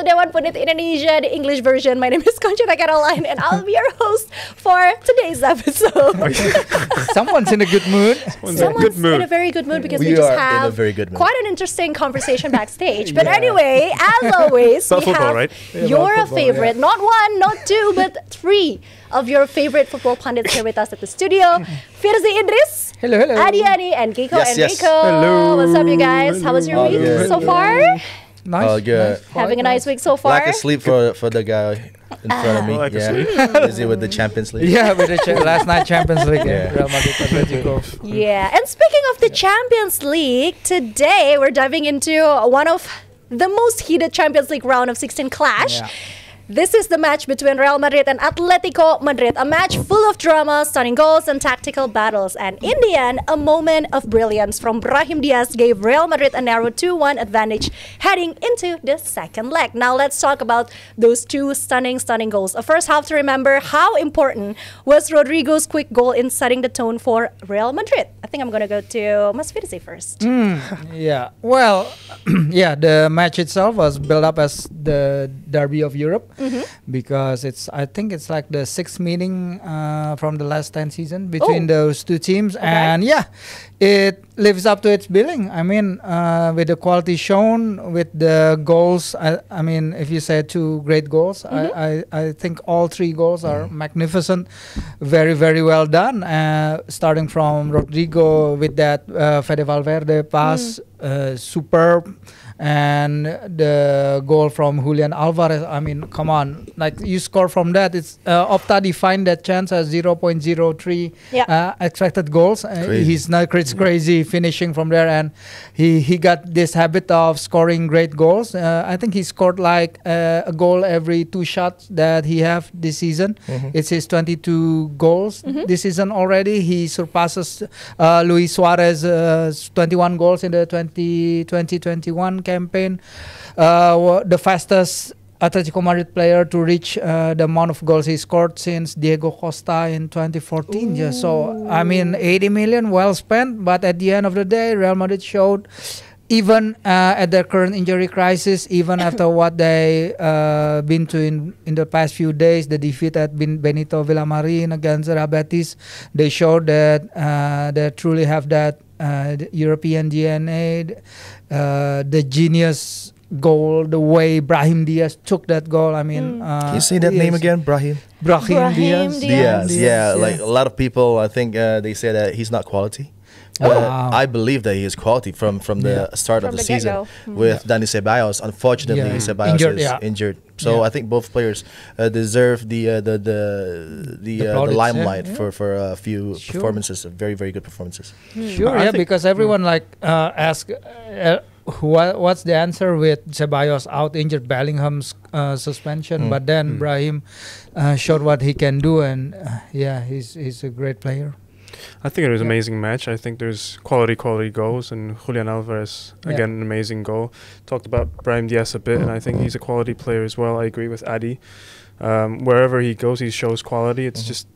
Dewan Pundit Indonesia, the English version. My name is Conchita Caroline, and I'll be your host for today's episode. Someone's in a good mood. Someone's in a very good mood because we just have quite an interesting conversation backstage. But anyway, as always, we football, have right? your favorite, not one, not two, but three of your favorite football pundits here with us at the studio. Firzi Idris, Hello. Adi, and Kiko Enrico. Hello. What's up, you guys? How was your week so far? Nice. Oh, good. Having a nice week so far? Lack of sleep for the guy in front of me. Lack of sleep. Busy with the Champions League. Yeah, with the last night Champions League. Yeah. Real Madrid, Atletico. Yeah, and speaking of the Champions League, today we're diving into one of the most heated Champions League round of 16 clash. Yeah. This is the match between Real Madrid and Atletico Madrid, a match full of drama, stunning goals, and tactical battles. And in the end, a moment of brilliance from Brahim Diaz gave Real Madrid a narrow 2-1 advantage heading into the second leg. Now let's talk about those two stunning goals. First half to remember how important was Rodrigo's quick goal in setting the tone for Real Madrid. I think I'm going to go to Mas Firzi first. Yeah. Well, yeah, the match itself was built up as the Derby of Europe. Because I think it's like the sixth meeting from the last 10 season between those two teams. Okay. And yeah, it lives up to its billing. I mean, with the quality shown, with the goals, I mean, if you say two great goals, I think all three goals are magnificent. Very, very well done. Starting from Rodrigo with that Fede Valverde pass, superb. And the goal from Julian Alvarez, I mean, come on, like you score from that. It's Opta defined that chance as 0.03 expected goals. He's not crazy finishing from there, and he got this habit of scoring great goals. I think he scored like a goal every two shots that he have this season. It's his 22 goals this season already. He surpasses Luis Suarez 21 goals in the 2020-21 campaign. The fastest Atletico Madrid player to reach the amount of goals he scored since Diego Costa in 2014. Yeah, so I mean 80 million well spent, but at the end of the day Real Madrid showed, even at their current injury crisis, even after what they been to in the past few days, the defeat at Benito Villamarin against Real Betis, they showed that they truly have that European DNA, the genius goal, the way Brahim Diaz took that goal. I mean, can you say that name again, Brahim? Brahim Diaz. Yeah, like a lot of people, I think they say that he's not quality. I believe that he is quality from the start of the season with Dani Ceballos. Unfortunately, Ceballos is injured. So I think both players deserve the limelight for a few performances, very, very good performances. Because everyone ask what's the answer with Ceballos out injured, Bellingham's suspension, but then Brahim showed what he can do, and he's a great player. I think it was an amazing match. I think there's quality goals, and Julian Alvarez, again, an amazing goal. Talked about Brahim Diaz a bit, and I think he's a quality player as well. I agree with Adi. Wherever he goes, he shows quality. It's just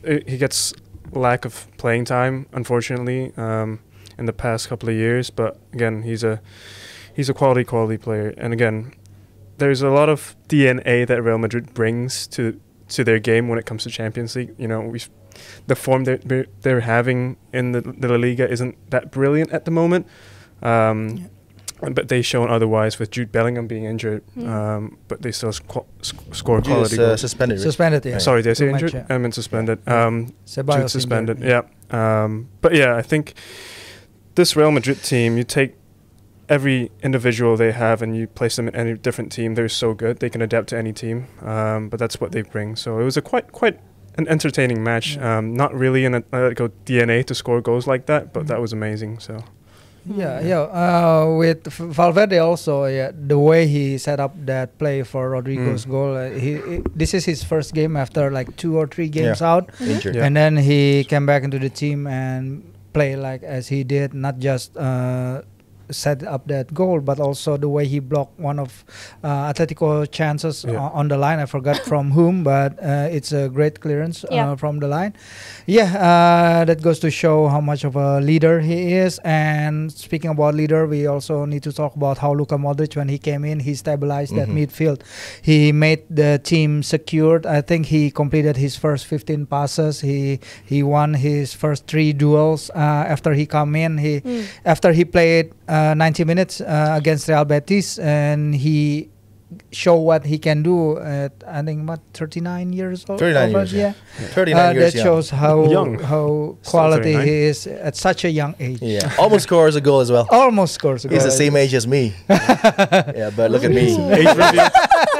he gets lack of playing time, unfortunately, in the past couple of years. But again, he's a quality player. And again, there's a lot of DNA that Real Madrid brings to their game when it comes to Champions League. You know, the form they're having in the La Liga isn't that brilliant at the moment, but they've shown otherwise with Jude Bellingham being injured, but they still score quality goals. Suspended, right? Suspended, yeah. Sorry, did I say injured? I meant suspended. Jude suspended, but yeah, I think this Real Madrid team, you take every individual they have and you place them in any different team, they're so good. They can adapt to any team, but that's what they bring. So it was a quite an entertaining match. Not really an Atletico DNA to score goals like that, but that was amazing. So with Valverde also, the way he set up that play for Rodrigo's goal, this is his first game after like 2 or 3 games out, and then he came back into the team and play like as he did, not just set up that goal, but also the way he blocked one of Atletico chances on the line. I forgot from whom, but it's a great clearance from the line. That goes to show how much of a leader he is. And speaking about leader, we also need to talk about how Luka Modric, when he came in, he stabilized that midfield. He made the team secured. I think he completed his first 15 passes. He won his first 3 duels after he come in. After he played 90 minutes against Real Betis, and he show what he can do at, I think, 39 years old. 39 years, yeah. 39 years, that shows how young. How quality he is at such a young age. Yeah, almost scores a goal as well. Almost scores a goal. He's the same age as me. Yeah, but look at me. Age reveal.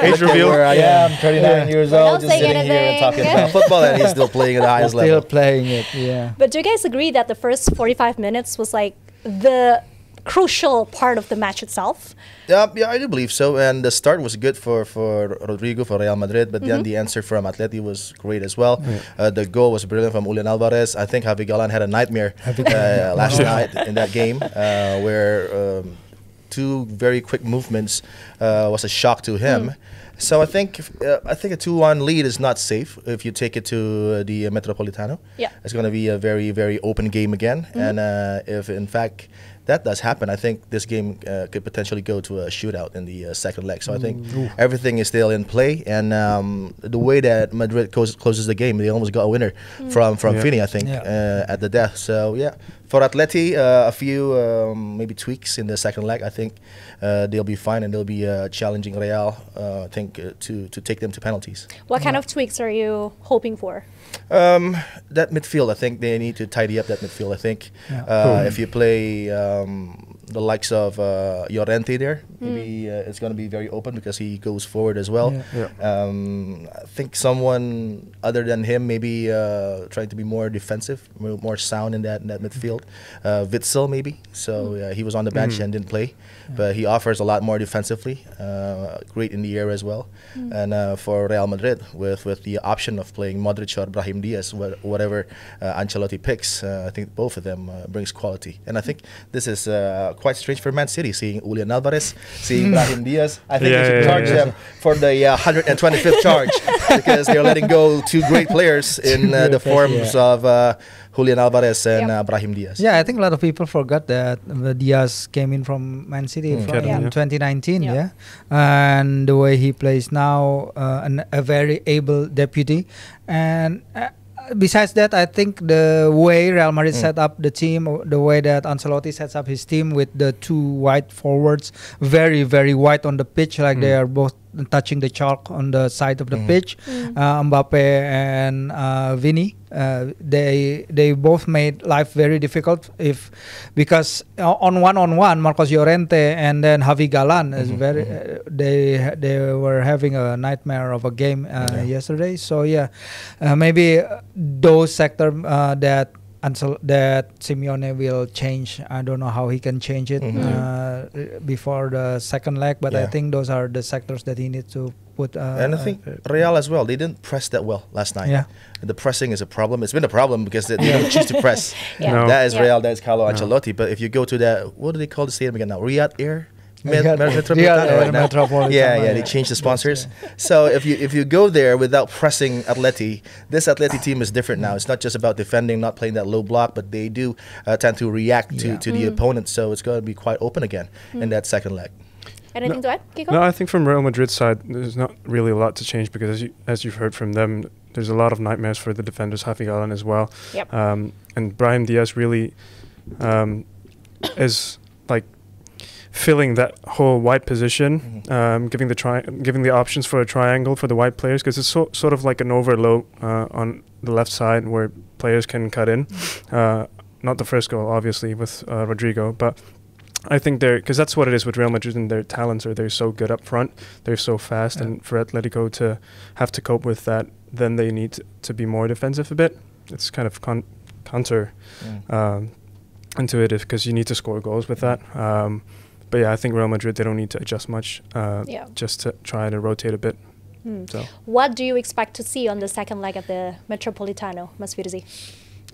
Age reveal. Where I am, 39 years old, just sitting here and talking about football, and he's still playing at the highest level. Still playing it, yeah. But do you guys agree that the first 45 minutes was like the crucial part of the match itself? Yeah, I do believe so. And the start was good for Rodrigo, for Real Madrid, but then the answer from Atleti was great as well. The goal was brilliant from Julian Alvarez. I think Javi Galan had a nightmare last night in that game, where 2 very quick movements was a shock to him. So I think a 2-1 lead is not safe if you take it to the Metropolitano. Yeah, it's going to be a very, very open game again. And if in fact that does happen, I think this game could potentially go to a shootout in the second leg. So I think everything is still in play, and the way that Madrid closes the game, they almost got a winner from Fini, I think, at the death. So yeah, for Atleti, a few maybe tweaks in the second leg. I think they'll be fine, and they'll be challenging Real, I think, to take them to penalties. What kind of tweaks are you hoping for? That midfield, I think they need to tidy up that midfield. I think if you play the likes of Llorente there, maybe it's going to be very open because he goes forward as well. I think someone other than him maybe trying to be more defensive, more sound in that midfield. Witsel maybe. So he was on the bench and didn't play, but he offers a lot more defensively. Great in the air as well. And for Real Madrid, with the option of playing Modric or Brahim Diaz, whatever Ancelotti picks, I think both of them brings quality. And I think this is quite strange for Man City, seeing Julian Alvarez, seeing Brahim Diaz. I think they should charge them for the 125th charge because they're letting go 2 great players in the forms of Julian Alvarez and Brahim Diaz. Yeah, I think a lot of people forgot that Diaz came in from Man City in 2019. And the way he plays now, a very able deputy. And besides that, I think the way Real Madrid set up the team, the way that Ancelotti sets up his team with the 2 wide forwards, very, very wide on the pitch, like they are both touching the chalk on the side of the pitch. Mbappe and Vini, they both made life very difficult because on one Marcos Llorente and then Javi Galan is very they were having a nightmare of a game yesterday. So maybe those sectors that Simeone will change. I don't know how he can change it before the second leg, but I think those are the sectors that he needs to put. And I think Real as well, they didn't press that well last night. The pressing is a problem. It's been a problem because they don't choose to press. That is Real, that is Carlo Ancelotti. But if you go to that, what do they call the stadium again now? Riyadh Air? Metropolitano. They changed the sponsors. So if you go there without pressing Atleti, this Atleti team is different now. It's not just about defending, not playing that low block, but they do tend to react to the opponent. So it's going to be quite open again in that second leg. Anything to add, Kiko? No, I think from Real Madrid's side, there's not really a lot to change because as you've heard from them, there's a lot of nightmares for the defenders, Javi Galan as well. And Brahim Diaz really is like filling that whole wide position, giving the options for a triangle for the wide players, because it's sort of like an overload on the left side where players can cut in. Not the first goal, obviously, with Rodrigo, but I think because that's what it is with Real Madrid, and their talents they're so good up front, they're so fast, and for Atletico to have to cope with that, then they need to be more defensive a bit. It's kind of counter intuitive because you need to score goals with that. But I think Real Madrid, they don't need to adjust much, just to try to rotate a bit. So, what do you expect to see on the second leg of the Metropolitano, Mas Firzi?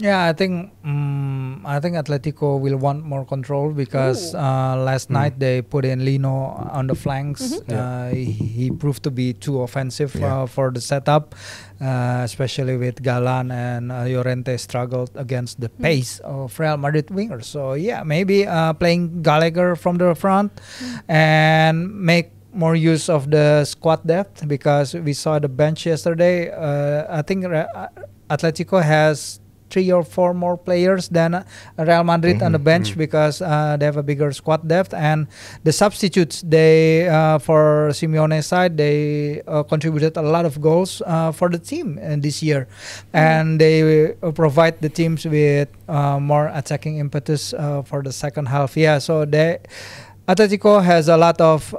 Yeah, I think Atletico will want more control because last night they put in Lino on the flanks. He proved to be too offensive for the setup, especially with Galan and Llorente struggled against the pace of Real Madrid wingers. So yeah, maybe playing Gallagher from the front and make more use of the squad depth, because we saw the bench yesterday. I think Atletico has 3 or 4 more players than Real Madrid on the bench because they have a bigger squad depth, and the substitutes they for Simeone's side, they contributed a lot of goals for the team this year, and they provide the teams with more attacking impetus for the second half. Yeah, so Atletico has a lot of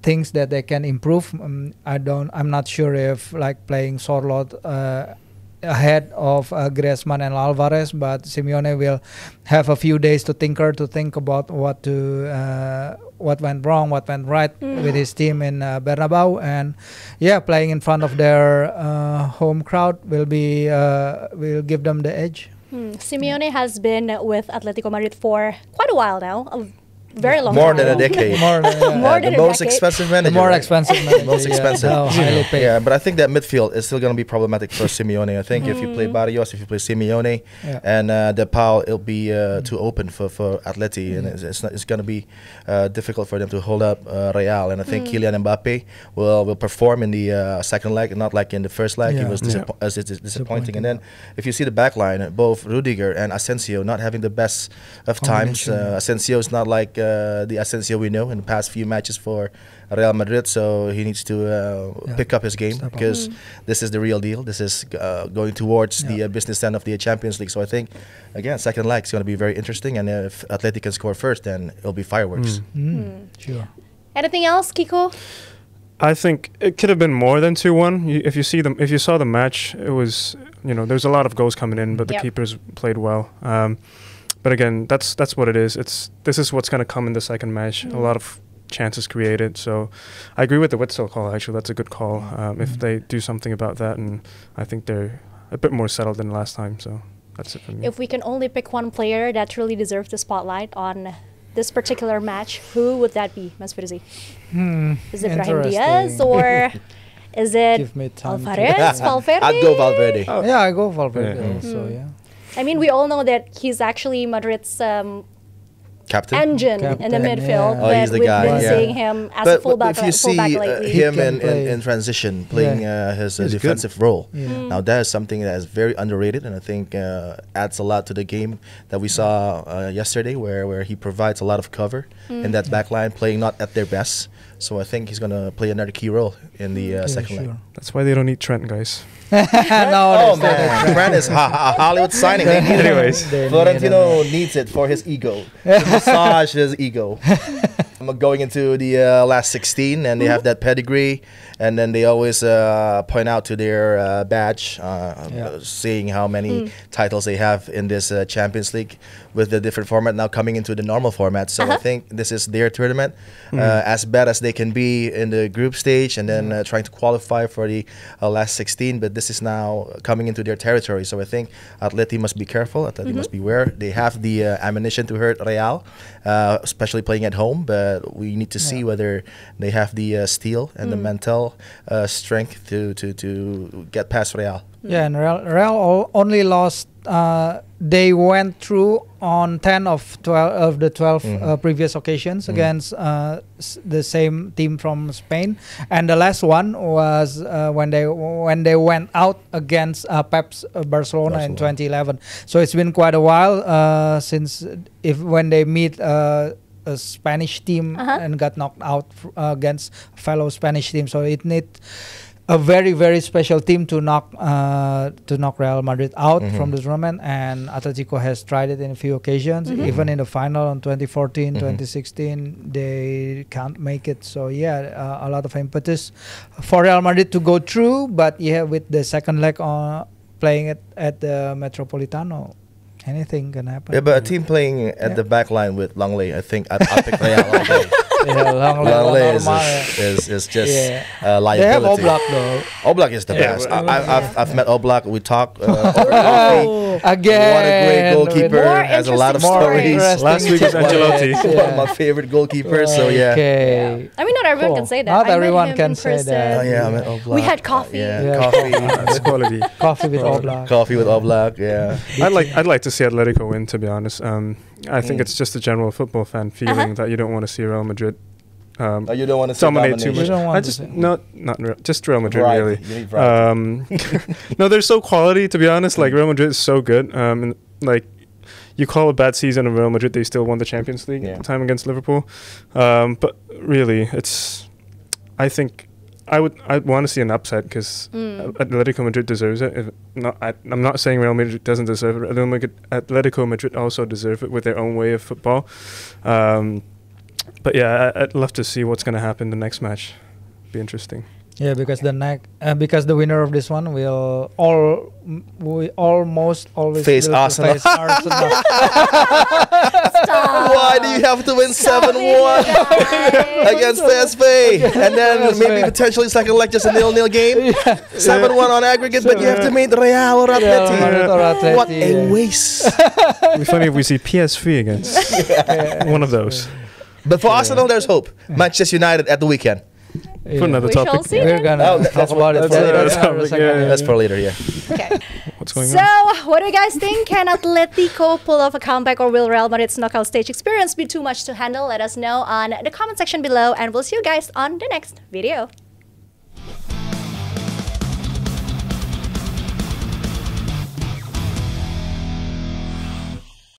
things that they can improve. I'm not sure if like playing Sorloth ahead of Griezmann and Alvarez, but Simeone will have a few days to think about what went wrong, what went right with his team in Bernabeu, and playing in front of their home crowd will give them the edge. Simeone has been with Atletico Madrid for quite a while now. Very long more time. Than a decade. More than the a most decade. expensive manager. The more expensive manager. Most expensive. Highly paid. Yeah, but I think that midfield is still going to be problematic for Simeone. I think if you play Barrios, if you play Simeone, and De Paul, it'll be too open for Atleti, and it's going to be difficult for them to hold up Real. And I think Kylian Mbappe will perform in the second leg, not like in the first leg. He was disappointing. And then if you see the back line, both Rudiger and Asensio not having the best of times. Asensio is not like the Asensio we know in the past few matches for Real Madrid, so he needs to pick up his game, because this is the real deal. This is going towards the business end of the Champions League. So I think, again, second leg is going to be very interesting, and if Atleti can score first, then it'll be fireworks. Sure. Anything else, Kiko? I think it could have been more than 2-1. If you saw the match, it was, there's a lot of goals coming in, but the keepers played well. But again, that's what it is. This is what's going to come in the second match. A lot of chances created. So I agree with the Witsel call, actually. That's a good call. If they do something about that, and I think they're a bit more settled than last time. So that's it for me. If we can only pick one player that truly deserves the spotlight on this particular match, who would that be, Mas Firzi? Is it Brahim Diaz, or is it Alvarez, Valverde? I'd go Valverde. Yeah, I go Valverde also, yeah. I mean, we all know that he's actually Madrid's Captain in the midfield. Oh, he's the guy. We've been seeing him as a fullback. But if you see lately. him in transition, playing his defensive role, now that is something that is very underrated, and I think adds a lot to the game that we saw yesterday, where he provides a lot of cover in that back line, playing not at their best. So I think he's going to play another key role in the second leg. That's why they don't need Trent, guys. No, man. Trent is a Hollywood signing. Anyways, Florentino needs it for his ego. To massage his ego. Going into the last 16, and they have that pedigree, and then they always point out to their badge, seeing how many titles they have in this Champions League with the different format now coming into the normal format. So I think this is their tournament, as bad as they can be in the group stage, and then trying to qualify for the last 16. But this is now coming into their territory. So I think Atleti must be careful. Atleti must beware. They have the ammunition to hurt Real, especially playing at home. But we need to see whether they have the steel and the mental strength to get past Real. Yeah, and Real only lost. They went through on 10 of the 12 previous occasions against the same team from Spain, and the last one was when they went out against Pep's Barcelona in 2011. So it's been quite a while since when they meet a Spanish team and got knocked out against a fellow Spanish team. So it needs a very, very special team to knock Real Madrid out from the tournament, and Atletico has tried it in a few occasions. Even in the final in 2014, 2016, they can't make it. So a lot of impetus for Real Madrid to go through, but with the second leg playing it at the Metropolitano, anything can happen. Yeah, but a team playing at the back line with Langley, I think I'd pick Real all day. long legs is just liability. They have Oblak though. Oblak is the best. I've met Oblak. We talk over coffee. Again, what a great goalkeeper. Has a lot of stories. Last week was Ancelotti. One of my favorite goalkeepers. So yeah. I mean, not everyone can say that. Not everyone can say that. Oh yeah, I met Oblak. We had coffee. Coffee. That's quality. Coffee with Oblak. Coffee with Oblak. Yeah. I'd like to see Atletico win, to be honest. I think it's just a general football fan feeling that you don't want to see Real Madrid you don't want to dominate too much. Just Real Madrid really. No, they're so quality, to be honest. Like Real Madrid is so good. And like you call a bad season of Real Madrid, they still won the Champions League time against Liverpool. But really, I think I'd want to see an upset because Atletico Madrid deserves it. I'm not saying Real Madrid doesn't deserve it. Atletico Madrid also deserve it with their own way of football. But yeah, I'd love to see what's going to happen the next match. Be interesting. Yeah, because the winner of this one will almost always face Arsenal. Why do you have to win 7-1 against PSV? And then maybe potentially second leg just a 0-0 game? 7-1 on aggregate, but you have to meet Real or Atleti. What a waste. It'd be funny if we see PSV against one of those. But for Arsenal, there's hope. Manchester United at the weekend. For another topic. Shall see We're gonna talk about it. That's for later, Okay. What's going on? So, what do you guys think? Can Atletico pull off a comeback, or will Real Madrid's knockout stage experience be too much to handle? Let us know on the comment section below, and we'll see you guys on the next video.